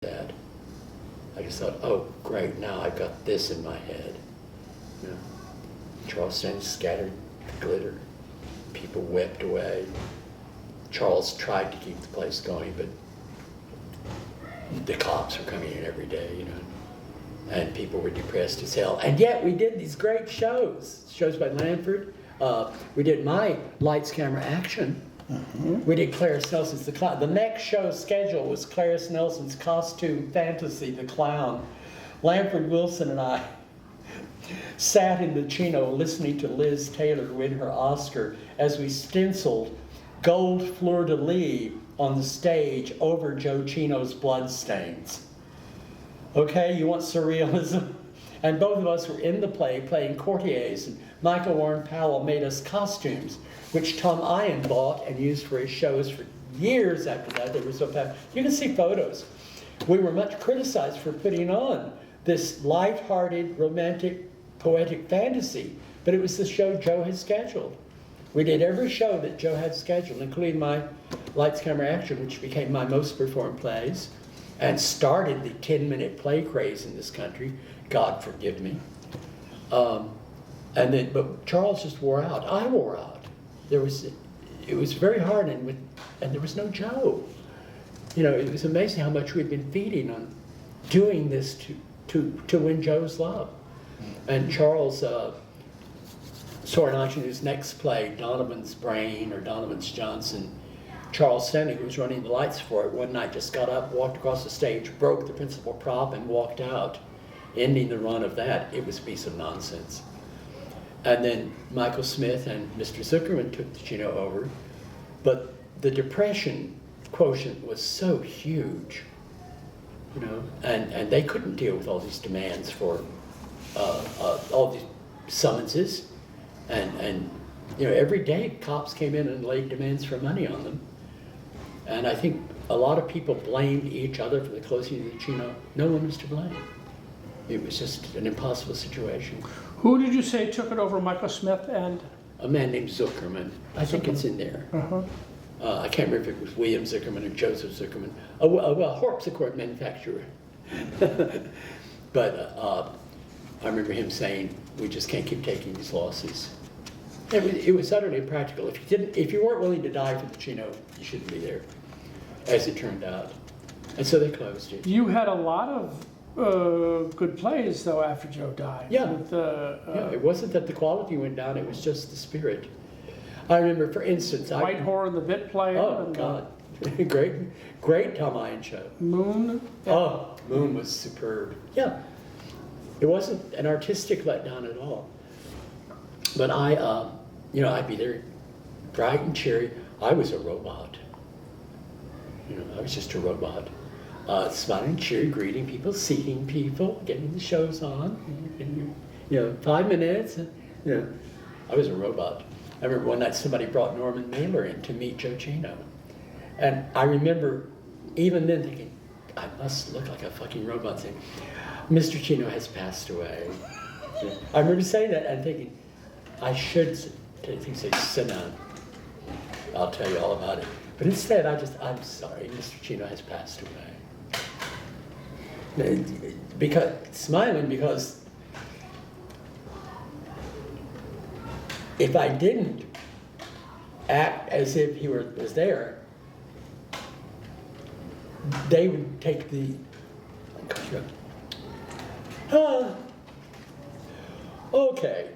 that. I just thought, oh, great, now I've got this in my head. You know, Charleston scattered the glitter. People wept away. Charles tried to keep the place going, but the cops were coming in every day, you know, and people were depressed as hell. And yet we did these great shows by Lanford. We did my Lights, Camera, Action. Mm-hmm. We did Clarice Nelson's The Clown. The next show schedule was Clarice Nelson's Costume Fantasy, The Clown. Lanford Wilson and I sat in the Chino listening to Liz Taylor win her Oscar as we stenciled gold fleur-de-lis on the stage over Joe Chino's bloodstains. Okay, you want surrealism? And both of us were in the play playing courtiers, and Michael Warren Powell made us costumes, which Tom Ian bought and used for his shows for years after that. They were so fast. You can see photos. We were much criticized for putting on this light-hearted, romantic, poetic fantasy, but it was the show Joe had scheduled. We did every show that Joe had scheduled, including my Lights, Camera, Action, which became my most performed plays, and started the 10-minute play craze in this country. God forgive me. But Charles just wore out. I wore out. It was very hard, and there was no Joe. You know, it was amazing how much we'd been feeding on doing this to win Joe's love. And Charles Sornachinu's next play, Donovan's Brain or Donovan's Johnson, Charles Stanley, who was running the lights for it, one night just got up, walked across the stage, broke the principal prop, and walked out, ending the run of that. It was a piece of nonsense. And then Michael Smith and Mr. Zuckerman took the Chino over, but the depression quotient was so huge, you know, and they couldn't deal with all these demands for all these summonses, and you know, every day cops came in and laid demands for money on them. And I think a lot of people blamed each other for the closing of the Chino. No one was to blame. It was just an impossible situation. Who did you say took it over, Michael Smith and? A man named Zuckerman. I think it's in there. Uh-huh. I can't remember if it was William Zuckerman or Joseph Zuckerman. A harpsichord manufacturer. But I remember him saying, we just can't keep taking these losses. It was utterly impractical. If you weren't willing to die for the Chino, you shouldn't be there, as it turned out. And so they closed it. You had a lot of good plays, though, after Joe died. Yeah. Yeah, it wasn't that the quality went down, it was just the spirit. I remember, for instance, White Whore and the Bit Player. Oh, God. Great Tom Ian show. Moon. Oh, Moon was superb. Yeah. It wasn't an artistic letdown at all. But I'd be there bright and cheery. I was a robot. You know, I was just a robot. Smiling, cheery, greeting people, seating people, getting the shows on. And, 5 minutes. I was a robot. I remember one night somebody brought Norman Mailer in to meet Joe Chino. And I remember even then thinking, I must look like a fucking robot, saying, Mr. Chino has passed away. I remember saying that and thinking, I should say, sit down. I'll tell you all about it. But instead, I'm sorry, Mr. Chino has passed away. Smiling because if I didn't act as if he was there, they would take the, okay.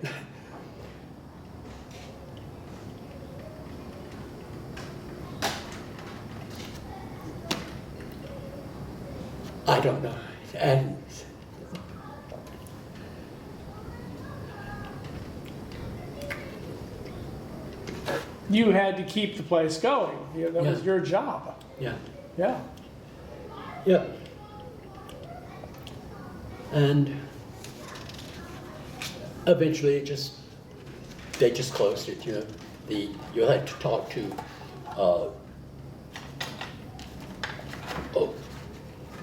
I don't know. And you had to keep the place going. That was your job. Yeah. Yeah. Yeah. And eventually they just closed it, you had to talk to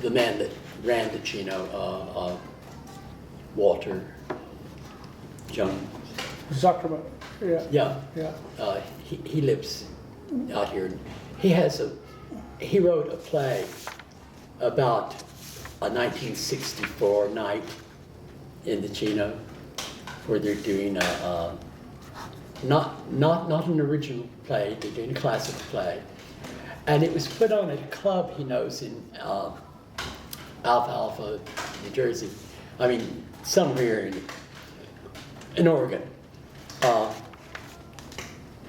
the man that ran the Chino, Walter Jones. Zuckerman. Yeah. Yeah. He lives out here. He wrote a play about a 1964 night in the Chino where they're doing not an original play, they're doing a classical play. And it was put on at a club he knows in Alfalfa, New Jersey. I mean, somewhere in Oregon.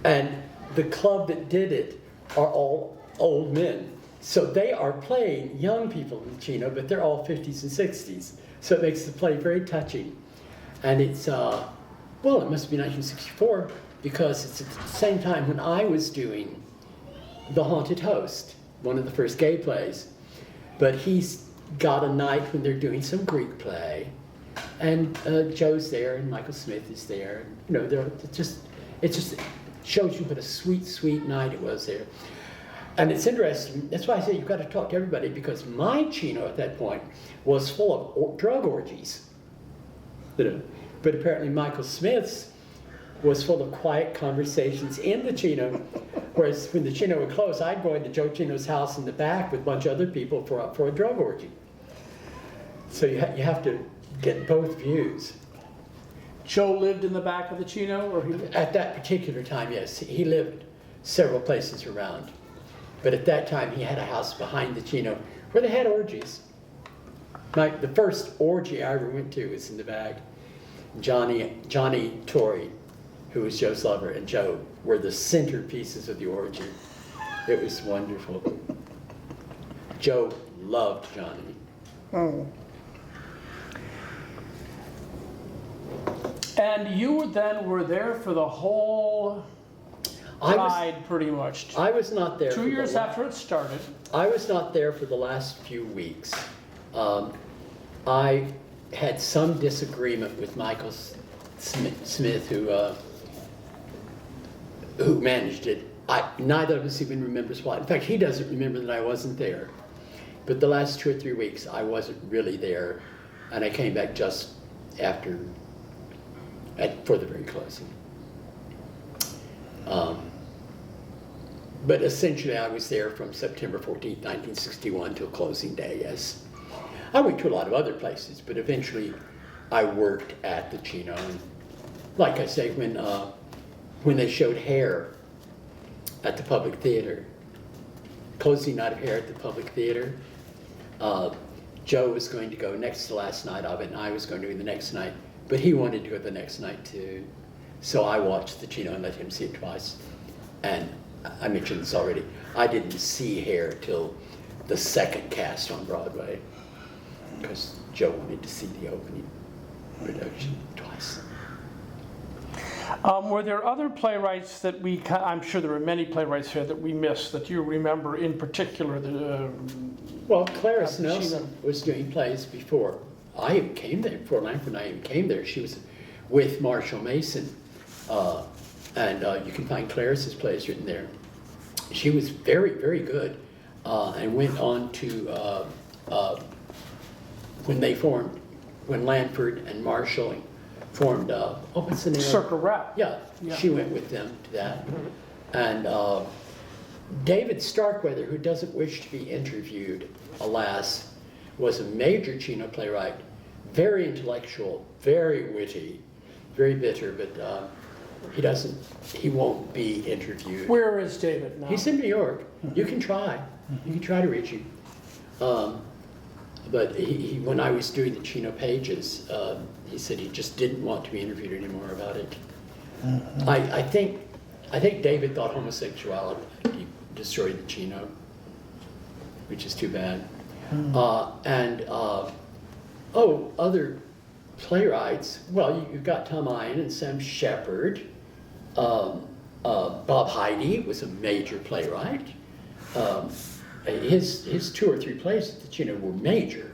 And the club that did it are all old men. So they are playing young people in the Chino, but they're all 50s and 60s. So it makes the play very touching. And it's, well, it must be 1964 because it's at the same time when I was doing The Haunted Host, one of the first gay plays. But he's got a night when they're doing some Greek play. And Joe's there and Michael Smith is there. You know, it just shows you what a sweet, sweet night it was there. And it's interesting, that's why I say you've got to talk to everybody, because my Chino at that point was full of drug orgies. You know? But apparently Michael Smith's was full of quiet conversations in the Chino, whereas when the Chino would close, I'd go into Joe Chino's house in the back with a bunch of other people for a drug orgy. So you have to get both views. Joe lived in the back of the Chino, or he? At that particular time, yes. He lived several places around. But at that time, he had a house behind the Chino where they had orgies. Like the first orgy I ever went to was in the back. Johnny Torrey, who was Joe's lover, and Joe were the centerpieces of the orgy. It was wonderful. Joe loved Johnny. Oh. And you then were there for the whole ride, pretty much. I was not there. 2 years after it started. I was not there for the last few weeks. I had some disagreement with Michael Smith, who managed it. Neither of us even remembers why. In fact, he doesn't remember that I wasn't there. But the last 2 or 3 weeks, I wasn't really there, and I came back just after. For the very closing. But essentially I was there from September 14th, 1961 till closing day, yes. I went to a lot of other places, but eventually I worked at the Chino. And like I say, when they showed Hair at the Public Theater, closing night of Hair at the Public Theater, Joe was going to go next to last night of it, and I was going to go the next night. But he wanted to go the next night too. So I watched the Chino and let him see it twice. And I mentioned this already, I didn't see Hair till the second cast on Broadway, because Joe wanted to see the opening production twice. Were there other playwrights that I'm sure there were many playwrights here that we missed, that you remember in particular? Well, Clarice Nelson was doing plays before I even came there, before Langford and I even came there. She was with Marshall Mason, and you can find Clarice's plays written there. She was very, very good, and went on to, when Langford and Marshall formed, what's the name? Circle Rap. Yeah, she went with them to that. And David Starkweather, who doesn't wish to be interviewed, alas, was a major Chino playwright, very intellectual, very witty, very bitter, but he won't be interviewed. Where is David now? He's in New York. You can try. You can try to reach him. But when I was doing the Chino pages, he said he just didn't want to be interviewed anymore about it. I think David thought homosexuality destroyed the Chino, which is too bad. Other playwrights, well, you've got Tom Ian and Sam Shepard. Bob Heide was a major playwright. His 2 or 3 plays at the Chino were major.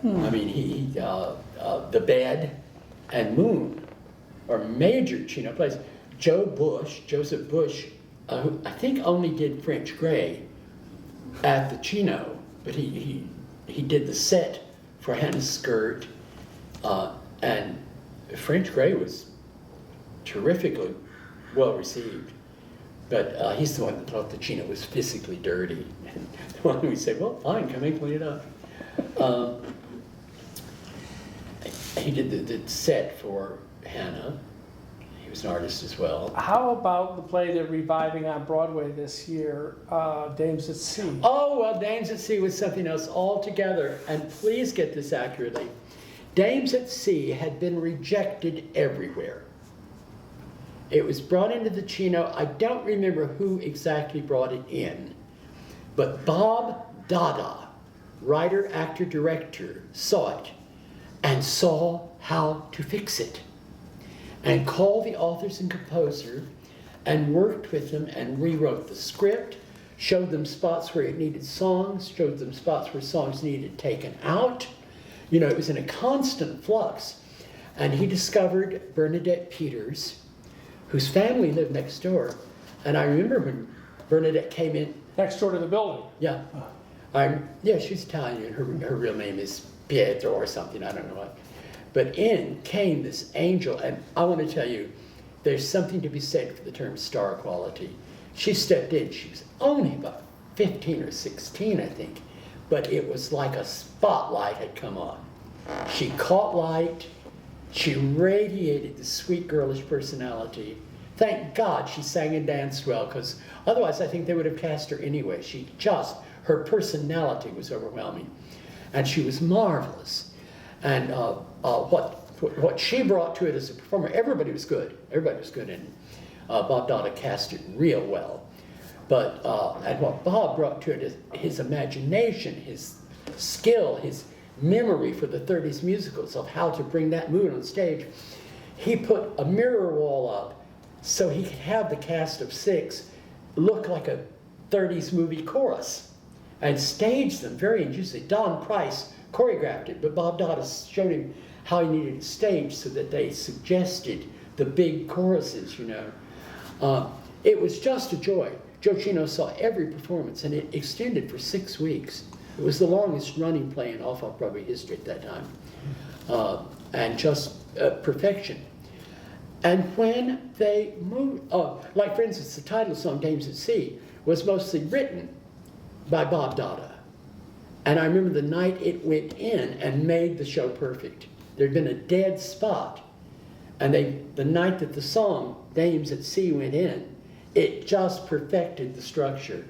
I mean, The Bed and Moon are major Chino plays. Joseph Bush, who I think only did French Grey at the Chino, but he did the set for Hannah's Skirt, and French Grey was terrifically well received. But he's the one that thought the Chino was physically dirty. And the one who would say, well, fine, come and clean it up. Um, he did the set for Hannah. He was an artist as well. How about the play they're reviving on Broadway this year, Dames at Sea? Oh, well, Dames at Sea was something else altogether. And please get this accurately. Dames at Sea had been rejected everywhere. It was brought into the Chino. I don't remember who exactly brought it in, but Bob Dada, writer, actor, director, saw it and saw how to fix it and called the authors and composer and worked with them and rewrote the script, showed them spots where it needed songs, showed them spots where songs needed taken out. You know, it was in a constant flux. And he discovered Bernadette Peters, whose family lived next door. And I remember when Bernadette came in. Next door to the building. Yeah. Yeah, she's Italian. Her real name is Pietro or something, I don't know what. But in came this angel, and I want to tell you, there's something to be said for the term star quality. She stepped in, she was only about 15 or 16, I think, but it was like a spotlight had come on. She caught light, she radiated the sweet girlish personality. Thank God she sang and danced well, because otherwise I think they would have cast her anyway. Her personality was overwhelming. And she was marvelous. And what she brought to it as a performer, everybody was good. Everybody was good, and Bob Dada cast it real well. But and what Bob brought to it is his imagination, his skill, his memory for the 30s musicals of how to bring that mood on stage. He put a mirror wall up so he could have the cast of 6 look like a 30s movie chorus and stage them very ingeniously. Don Price choreographed it, but Bob Dada showed him how he needed it staged so that they suggested the big choruses, you know. It was just a joy. Joe Chino saw every performance, and it extended for 6 weeks. It was the longest running play in off-Broadway history at that time, and just perfection. And when they moved, like for instance, the title song, Dames at Sea, was mostly written by Bob Dada. And I remember the night it went in and made the show perfect. There'd been a dead spot. And the night that the song, Dames at Sea, went in, it just perfected the structure.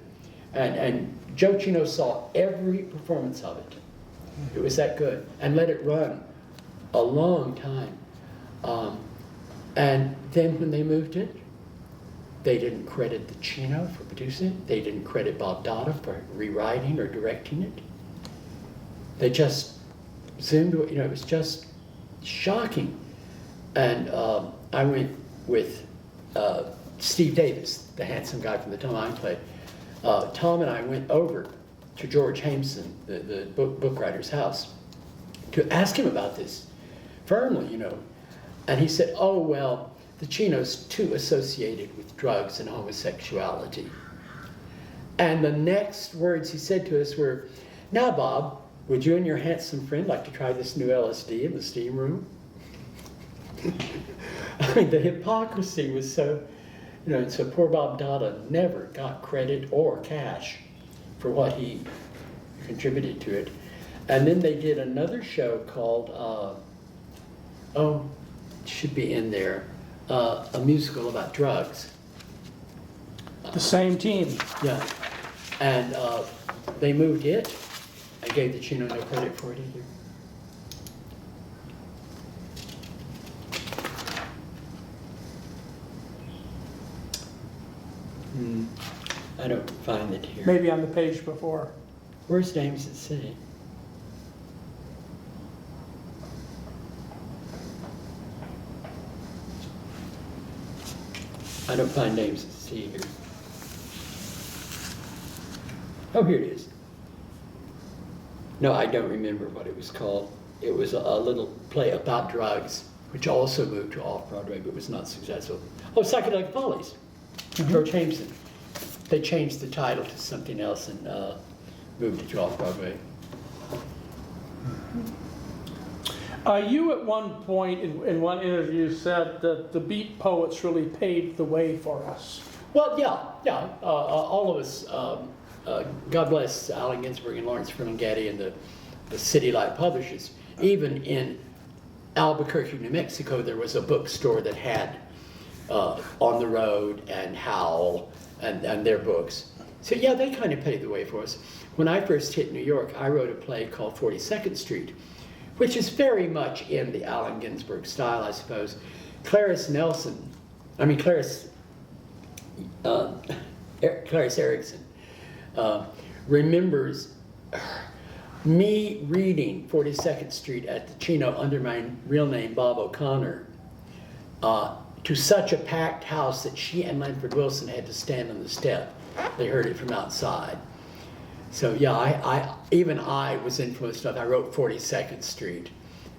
And Joe Chino saw every performance of it. It was that good. And let it run a long time. And then when they moved it, they didn't credit the Chino for producing it. They didn't credit Bob Dada for rewriting or directing it. They just zoomed, you know, it was just shocking. And I went with Steve Davis, the handsome guy from the Tom I played. Tom and I went over to George Hameson, the book writer's house, to ask him about this firmly, you know. And he said, oh, well, the Chino's too associated with drugs and homosexuality. And the next words he said to us were, now, Bob, would you and your handsome friend like to try this new LSD in the steam room? I mean, the hypocrisy was so, you know, and so poor Bob Dada never got credit or cash for what he contributed to it. And then they did another show called, should be in there, a musical about drugs. The same team. Yeah. And they moved it. I gave the Chino no credit for it either. I don't find it here. Maybe on the page before. Where's Dames at Sea? I don't find Dames at Sea here. Oh, here it is. No, I don't remember what it was called. It was a little play about drugs, which also moved to off-Broadway, but was not successful. Oh, Psychedelic Follies, George Hameson. They changed the title to something else and moved it to off-Broadway. You at one point in one interview said that the Beat Poets really paved the way for us. Well, yeah. All of us, God bless Allen Ginsberg and Lawrence Ferlinghetti and the the City Light publishers. Even in Albuquerque, New Mexico, there was a bookstore that had On the Road and Howl and their books. So yeah, they kind of paved the way for us. When I first hit New York, I wrote a play called 42nd Street, which is very much in the Allen Ginsberg style, I suppose. Clarice Erickson remembers me reading 42nd Street at the Chino under my real name, Bob O'Connor, to such a packed house that she and Lanford Wilson had to stand on the step. They heard it from outside. So yeah, even I was influenced enough. I wrote 42nd Street,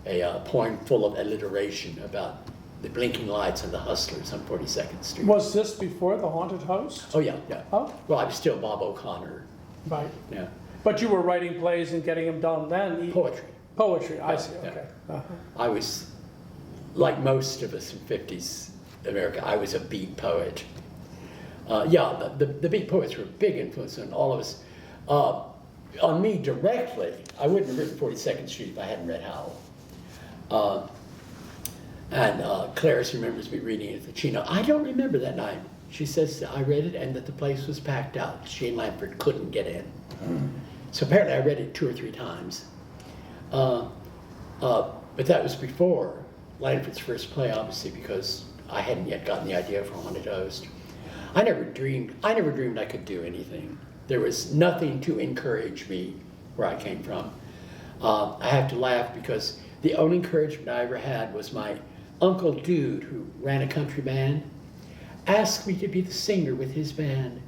a poem full of alliteration about the blinking lights and the hustlers on 42nd Street. Was this before The Haunted House? Oh yeah, yeah. Oh. Well, I was still Bob O'Connor. Right. Yeah. But you were writing plays and getting them done then? Poetry. Poetry, I see, Yeah. okay. Uh-huh. I was, like most of us in 50s America, I was a beat poet. Yeah, the beat poets were a big influence on all of us. On me directly, I wouldn't have written 42nd Street if I hadn't read Howl. And Clarice remembers me reading it at the Chino. I don't remember that night. She says I read it and that the place was packed out. She and Lanford couldn't get in. So apparently I read it 2 or 3 times. But that was before Lanford's first play, obviously, because I hadn't yet gotten the idea for Haunted Host. I never dreamed I could do anything. There was nothing to encourage me where I came from. I have to laugh because the only encouragement I ever had was my Uncle Dude, who ran a country band, asked me to be the singer with his band.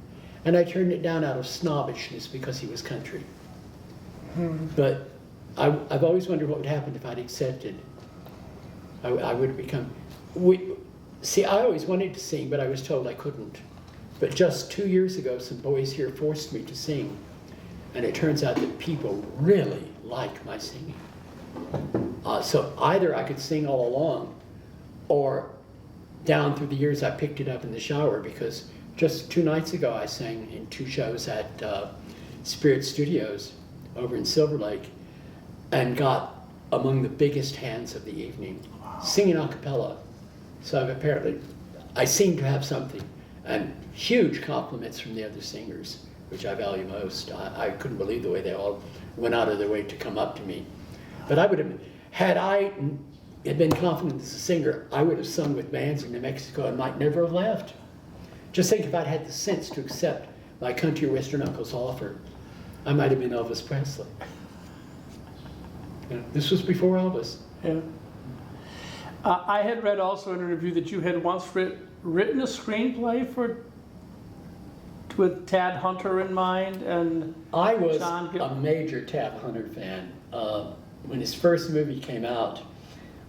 And I turned it down out of snobbishness because he was country. But I've always wondered what would happen if I'd accepted. I would have become... See, I always wanted to sing, but I was told I couldn't. But just 2 years ago, some boys here forced me to sing. And it turns out that people really like my singing. So either I could sing all along, or down through the years I picked it up in the shower, because just 2 nights ago I sang in 2 shows at Spirit Studios over in Silver Lake and got among the biggest hands of the evening, singing a cappella. So I seem to have something, and huge compliments from the other singers, which I value most. I couldn't believe the way they all went out of their way to come up to me. But I would have, had I been confident as a singer, I would have sung with bands in New Mexico and might never have left. Just think if I'd had the sense to accept my country western uncle's offer, I might have been Elvis Presley. You know, this was before Elvis. Yeah. I had read also in an interview that you had once written a screenplay with Tad Hunter in mind, and I was a major Tad Hunter fan. When his first movie came out,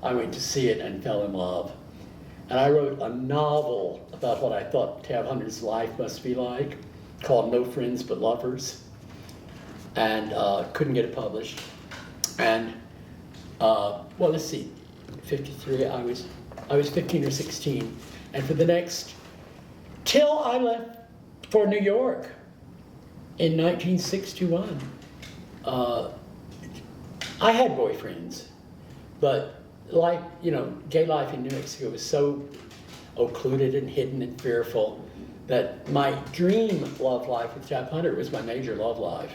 I went to see it and fell in love. And I wrote a novel about what I thought Tad Hunter's life must be like, called No Friends But Lovers, and couldn't get it published. And well, let's see, 53. I was 15 or 16, and for the next till I left for New York in 1961. I had boyfriends, but like, you know, gay life in New Mexico was so occluded and hidden and fearful that my dream love life with Tad Hunter was my major love life.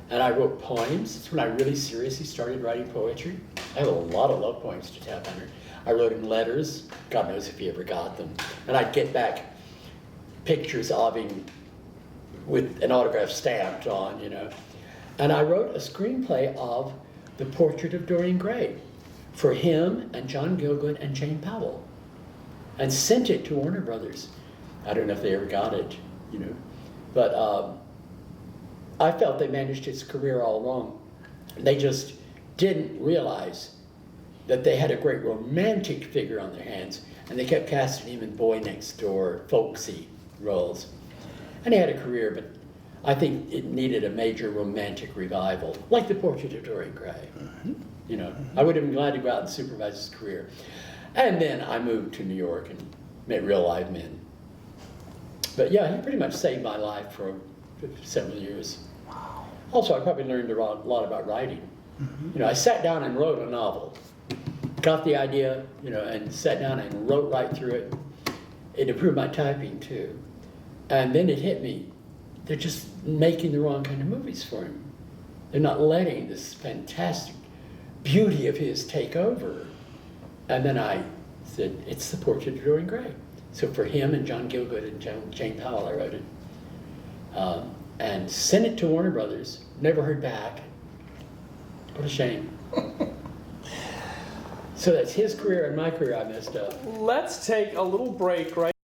And I wrote poems. It's when I really seriously started writing poetry. I have a lot of love poems to Tad Hunter. I wrote him letters. God knows if he ever got them. And I'd get back pictures of him with an autograph stamped on, you know. And I wrote a screenplay of The Portrait of Dorian Gray for him and John Gielgud and Jane Powell, and sent it to Warner Brothers. I don't know if they ever got it, you know. But I felt they managed his career all wrong. They just didn't realize that they had a great romantic figure on their hands, and they kept casting him in boy next door, folksy roles. And he had a career, but I think it needed a major romantic revival, like The Portrait of Dorian Gray. You know, I would have been glad to go out and supervise his career. And then I moved to New York and met real live men. But yeah, he pretty much saved my life for several years. Also, I probably learned a lot about writing. You know, I sat down and wrote a novel. Got the idea, you know, and sat down and wrote right through it. It improved my typing too. And then it hit me. They're just making the wrong kind of movies for him. They're not letting this fantastic beauty of his take over. And then I said, it's the portrait of Dorian Gray. So for him and John Gielgud and Jane Powell, I wrote it. And sent it to Warner Brothers. Never heard back. What a shame. So that's his career and my career I messed up. Let's take a little break right